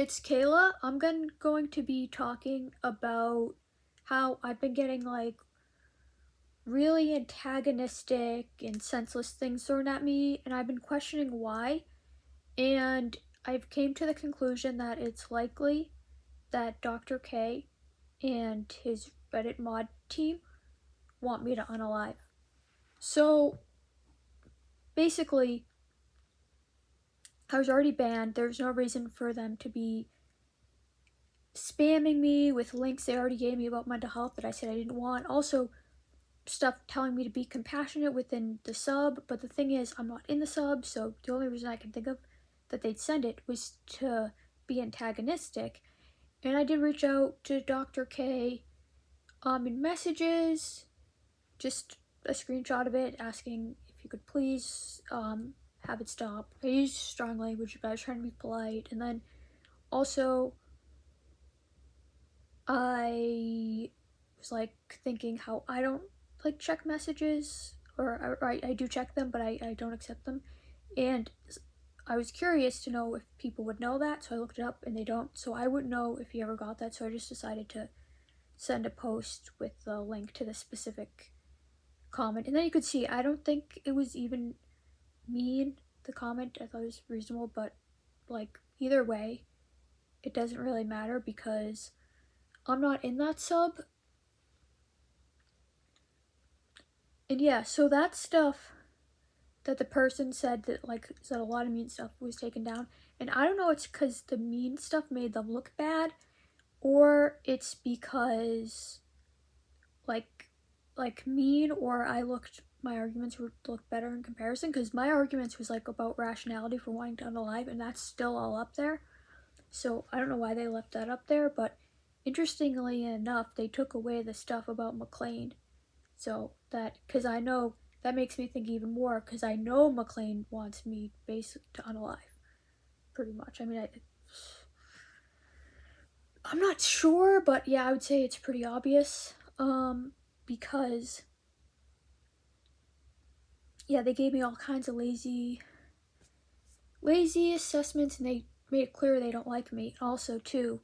it's Kayla. I'm going to be talking about how I've been getting like really antagonistic and senseless things thrown at me, and I've been questioning why. And I've came to the conclusion that it's likely that Dr.K and his Reddit mod team want me to unalive. So basically, I was already banned. There's no reason for them to be spamming me with links they already gave me about mental health that I said I didn't want. Also, stuff telling me to be compassionate within the sub, but the thing is, I'm not in the sub, so the only reason I can think of that they'd send it was to be antagonistic. And I did reach out to Dr. K in messages, just a screenshot of it, asking if you could please have it stop. I used strong language, but I was trying to be polite. And then also, I was like thinking how I don't like check messages, or I do check them, but I don't accept them. And I was curious to know if people would know that, so I looked it up and they don't. So I wouldn't know if he ever got that, so I just decided to send a post with the link to the specific comment. And then you could see, I don't think it was even mean, the comment. I thought it was reasonable, but like either way, it doesn't really matter because I'm not in that sub. And yeah, so that stuff that the person said that like said a lot of mean stuff was taken down. And I don't know, it's because the mean stuff made them look bad, or it's because like mean, or my arguments would look better in comparison, because my arguments was like about rationality for wanting to unalive, and that's still all up there. So I don't know why they left that up there, but interestingly enough, they took away the stuff about McLean. So that, because I know that makes me think even more, because I know McLean wants me basically to unalive, pretty much. I mean, I'm not sure, but yeah, I would say it's pretty obvious. Because yeah, they gave me all kinds of lazy assessments, and they made it clear they don't like me. Also, too,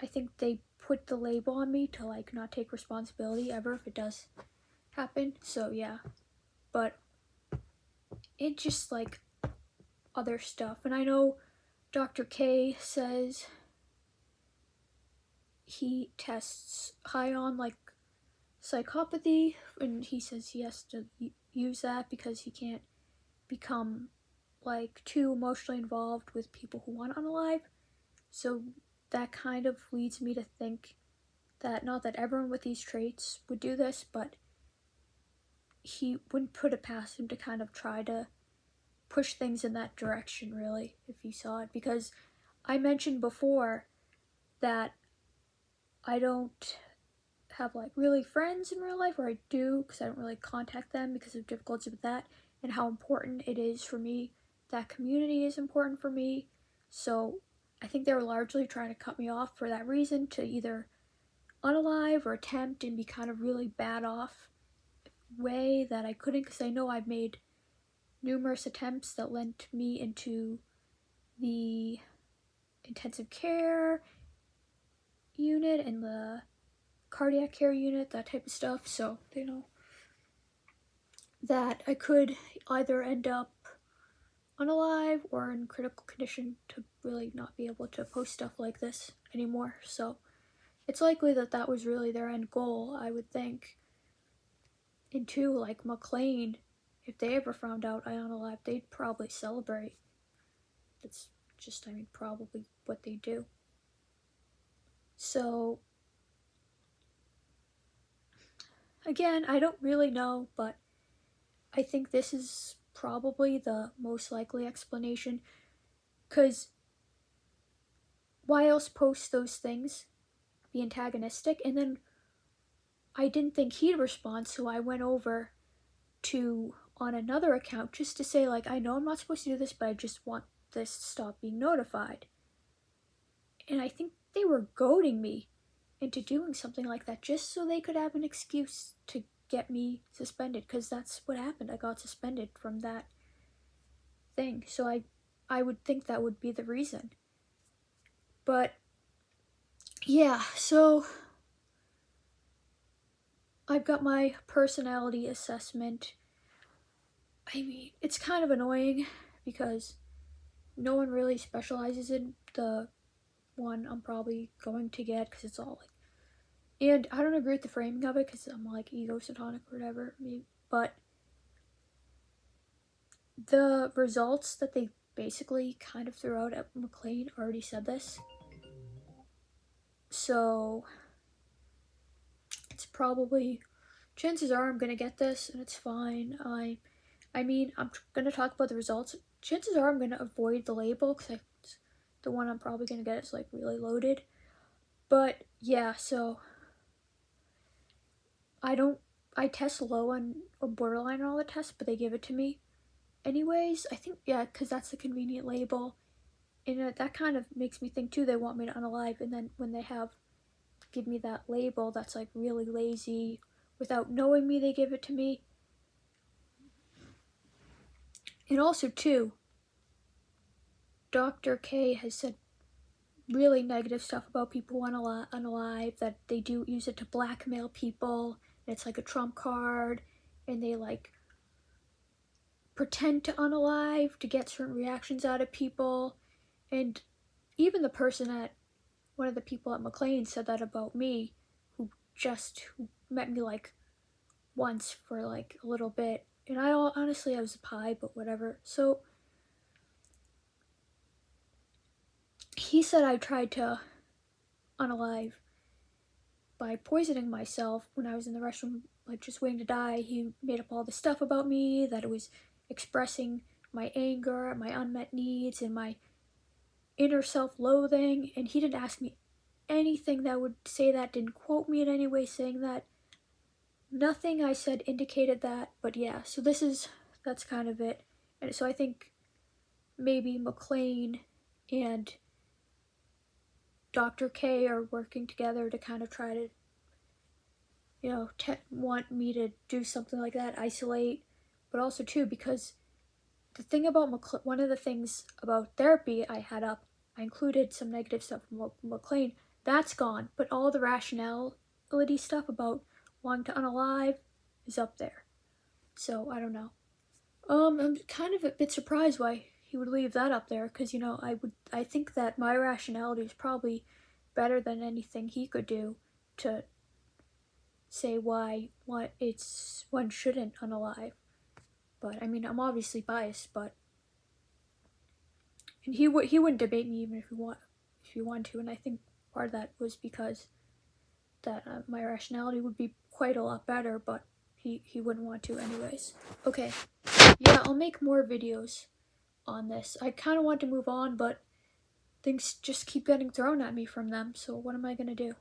I think they put the label on me to like not take responsibility ever if it does happen. So yeah, but it just like other stuff. And I know Dr. K says he tests high on like psychopathy, and he says he has to use that because he can't become like too emotionally involved with people who want to unalive. So that kind of leads me to think that not that everyone with these traits would do this, but he wouldn't put it past him to kind of try to push things in that direction, really, if he saw it. Because I mentioned before that I don't have like really friends in real life, or I do because I don't really contact them because of difficulties with that, and how important it is for me. That community is important for me. So I think they were largely trying to cut me off for that reason, to either unalive or attempt and be kind of really bad off way that I couldn't, because I know I've made numerous attempts that led me into the intensive care unit and the cardiac care unit, that type of stuff. So they know that I could either end up unalive or in critical condition to really not be able to post stuff like this anymore. So it's likely that that was really their end goal, I would think. And two, like McLean, if they ever found out I unalived, they'd probably celebrate. That's just, I mean, probably what they do. So again, I don't really know, but I think this is probably the most likely explanation, because why else post those things, be antagonistic? And then I didn't think he'd respond, so I went over to on another account just to say, like, I know I'm not supposed to do this, but I just want this to stop being notified. And I think they were goading me into doing something like that just so they could have an excuse to get me suspended, because that's what happened. I got suspended from that thing. So I would think that would be the reason. But yeah, so I've got my personality assessment. I mean, it's kind of annoying because no one really specializes in the one I'm probably going to get because it's all like, and I don't agree with the framing of it because I'm like egosatonic or whatever. But the results that they basically kind of threw out at McLean already said this. So it's probably, chances are I'm gonna get this and it's fine. I mean, I'm gonna talk about the results. Chances are I'm gonna avoid the label because the one I'm probably gonna get is like really loaded. But yeah, so I test low on or borderline on all the tests, but they give it to me anyways. I think, yeah, because that's the convenient label. And that kind of makes me think too they want me to unalive, and then when they give me that label that's like really lazy without knowing me, they give it to me. And also too, Dr. K has said really negative stuff about people unalive, that they do use it to blackmail people, and it's like a trump card, and they like pretend to unalive to get certain reactions out of people. And even the person at one of the people at McLean said that about me, who met me like once for like a little bit, and I was a pie, but whatever. So he said I tried to unalive by poisoning myself when I was in the restroom, like just waiting to die. He made up all this stuff about me, that it was expressing my anger, my unmet needs, and my inner self-loathing, and he didn't ask me anything that would say that, didn't quote me in any way saying that. Nothing I said indicated that, but yeah, so that's kind of it. And so I think maybe McLean and Dr. K are working together to kind of try to, want me to do something like that, isolate, but also too, because the thing about one of the things about therapy I had up, I included some negative stuff from McLean. That's gone, but all the rationality stuff about wanting to unalive is up there. So I don't know. I'm kind of a bit surprised why he would leave that up there, because I think that my rationality is probably better than anything he could do to say why one shouldn't unalive. But I mean, I'm obviously biased, but and he wouldn't debate me even if he wanted to, and I think part of that was because that my rationality would be quite a lot better, but he wouldn't want to anyways. Okay, yeah, I'll make more videos on this. I kind of want to move on, but things just keep getting thrown at me from them, so what am I gonna do?